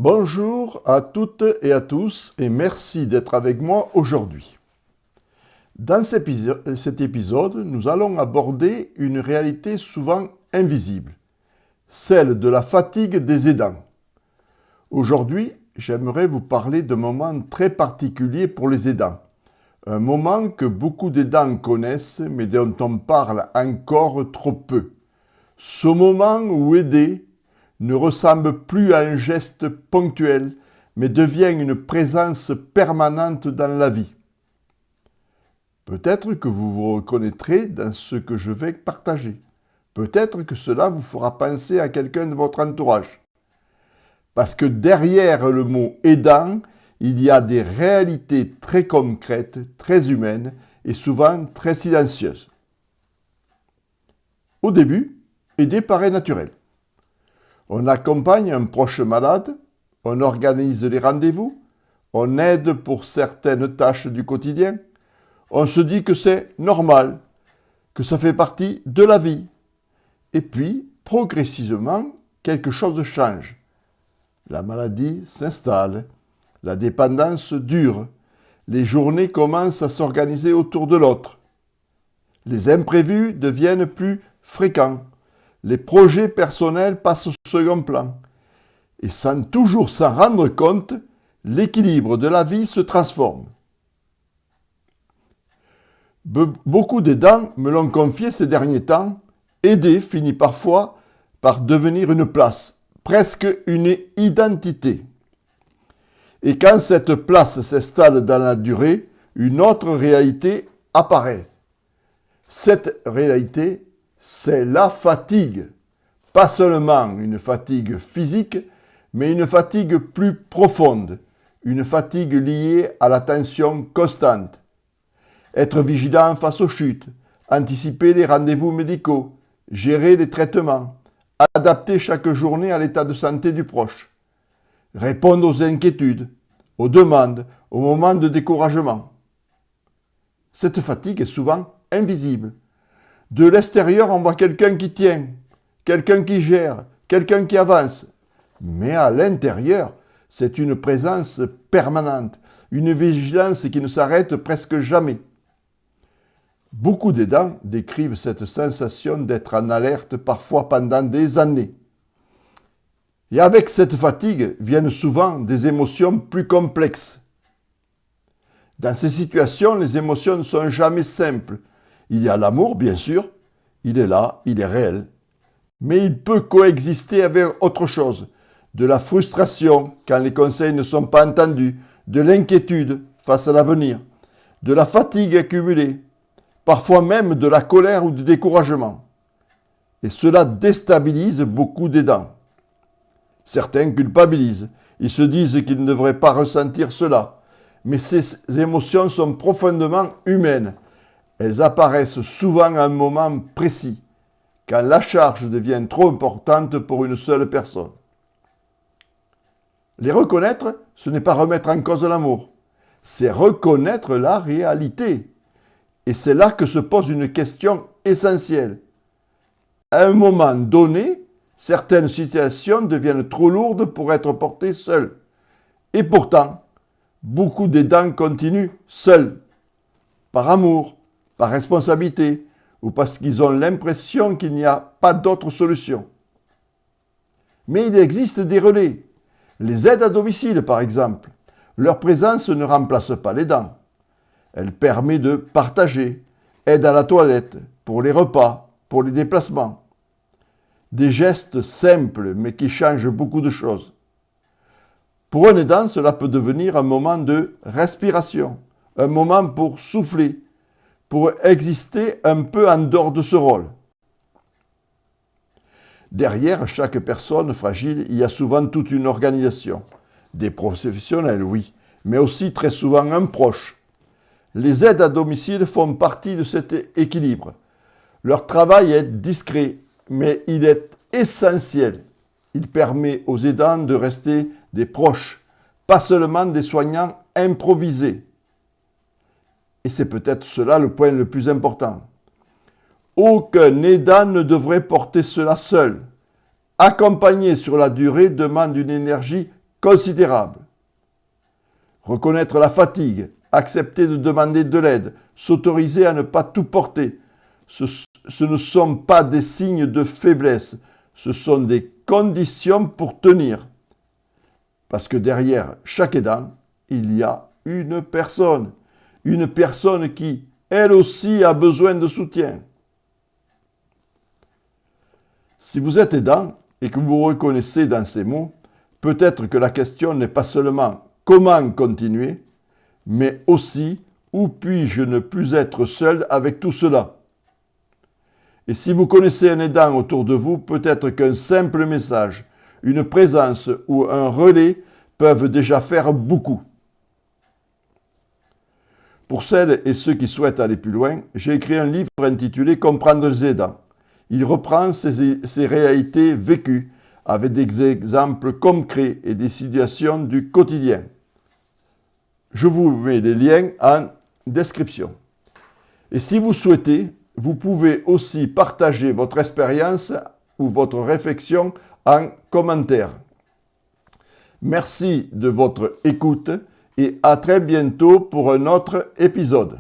Bonjour à toutes et à tous et merci d'être avec moi aujourd'hui. Dans cet épisode, nous allons aborder une réalité souvent invisible, celle de la fatigue des aidants. Aujourd'hui, j'aimerais vous parler d'un moment très particulier pour les aidants. Un moment que beaucoup d'aidants connaissent mais dont on parle encore trop peu. Ce moment où aider ne ressemble plus à un geste ponctuel, mais devient une présence permanente dans la vie. Peut-être que vous vous reconnaîtrez dans ce que je vais partager. Peut-être que cela vous fera penser à quelqu'un de votre entourage. Parce que derrière le mot « aidant », il y a des réalités très concrètes, très humaines et souvent très silencieuses. Au début, aider paraît naturel. On accompagne un proche malade, on organise les rendez-vous, on aide pour certaines tâches du quotidien. On se dit que c'est normal, que ça fait partie de la vie. Et puis, progressivement, quelque chose change. La maladie s'installe, la dépendance dure, les journées commencent à s'organiser autour de l'autre. Les imprévus deviennent plus fréquents. Les projets personnels passent au second plan. Et sans toujours s'en rendre compte, l'équilibre de la vie se transforme. Beaucoup d'aidants me l'ont confié ces derniers temps. Aider finit parfois par devenir une place, presque une identité. Et quand cette place s'installe dans la durée, une autre réalité apparaît. Cette réalité, c'est la fatigue. Pas seulement une fatigue physique, mais une fatigue plus profonde, une fatigue liée à la tension constante. Être vigilant face aux chutes, anticiper les rendez-vous médicaux, gérer les traitements, adapter chaque journée à l'état de santé du proche, répondre aux inquiétudes, aux demandes, aux moments de découragement. Cette fatigue est souvent invisible. De l'extérieur, on voit quelqu'un qui tient, quelqu'un qui gère, quelqu'un qui avance. Mais à l'intérieur, c'est une présence permanente, une vigilance qui ne s'arrête presque jamais. Beaucoup d'aidants décrivent cette sensation d'être en alerte parfois pendant des années. Et avec cette fatigue viennent souvent des émotions plus complexes. Dans ces situations, les émotions ne sont jamais simples. Il y a l'amour, bien sûr, il est là, il est réel. Mais il peut coexister avec autre chose. De la frustration quand les conseils ne sont pas entendus, de l'inquiétude face à l'avenir, de la fatigue accumulée, parfois même de la colère ou du découragement. Et cela déstabilise beaucoup d'aidants. Certains culpabilisent, ils se disent qu'ils ne devraient pas ressentir cela. Mais ces émotions sont profondément humaines. Elles apparaissent souvent à un moment précis, quand la charge devient trop importante pour une seule personne. Les reconnaître, ce n'est pas remettre en cause l'amour, c'est reconnaître la réalité. Et c'est là que se pose une question essentielle. À un moment donné, certaines situations deviennent trop lourdes pour être portées seules. Et pourtant, beaucoup d'aidants continuent seuls, par amour, par responsabilité, ou parce qu'ils ont l'impression qu'il n'y a pas d'autre solution. Mais il existe des relais. Les aides à domicile, par exemple. Leur présence ne remplace pas l'aidant. Elle permet de partager, aide à la toilette, pour les repas, pour les déplacements. Des gestes simples, mais qui changent beaucoup de choses. Pour un aidant, cela peut devenir un moment de respiration, un moment pour souffler, pour exister un peu en dehors de ce rôle. Derrière chaque personne fragile, il y a souvent toute une organisation. Des professionnels, oui, mais aussi très souvent un proche. Les aides à domicile font partie de cet équilibre. Leur travail est discret, mais il est essentiel. Il permet aux aidants de rester des proches, pas seulement des soignants improvisés. Et c'est peut-être cela le point le plus important. Aucun aidant ne devrait porter cela seul. Accompagner sur la durée demande une énergie considérable. Reconnaître la fatigue, accepter de demander de l'aide, s'autoriser à ne pas tout porter, ce ne sont pas des signes de faiblesse, ce sont des conditions pour tenir. Parce que derrière chaque aidant, il y a une personne qui, elle aussi, a besoin de soutien. Si vous êtes aidant et que vous vous reconnaissez dans ces mots, peut-être que la question n'est pas seulement comment continuer, mais aussi où puis-je ne plus être seul avec tout cela. Et si vous connaissez un aidant autour de vous, peut-être qu'un simple message, une présence ou un relais peuvent déjà faire beaucoup. Pour celles et ceux qui souhaitent aller plus loin, j'ai écrit un livre intitulé « Comprendre les aidants ». Il reprend ces réalités vécues avec des exemples concrets et des situations du quotidien. Je vous mets les liens en description. Et si vous souhaitez, vous pouvez aussi partager votre expérience ou votre réflexion en commentaire. Merci de votre écoute et à très bientôt pour un autre épisode.